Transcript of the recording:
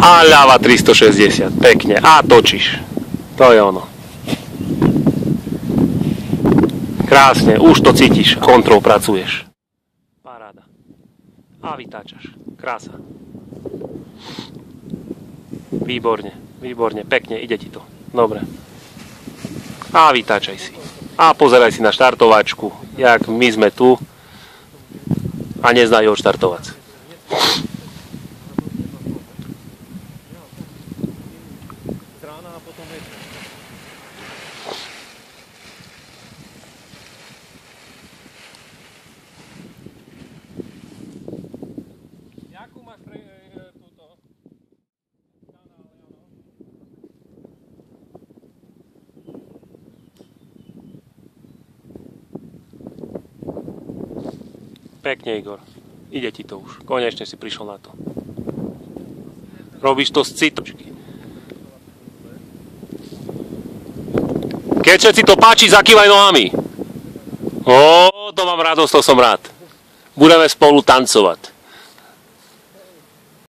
A ľava 360, pekne. A točíš. To je ono. Krásne, už to cítiš. Kontrol pracuješ. Paráda. A vytáčaš. Krása. Výborne, výborne, pekne, ide ti to. Dobre. A vytáčaj si. A pozeraj si na štartovačku, jak my sme tu a neznajú odštartovať. Pekne, Igor. Ide ti to už. Konečne si prišiel na to. Robíš to z citočky. Keď sa ti to páči, zakývaj nohami. To mám radosť, to som rád. Budeme spolu tancovať.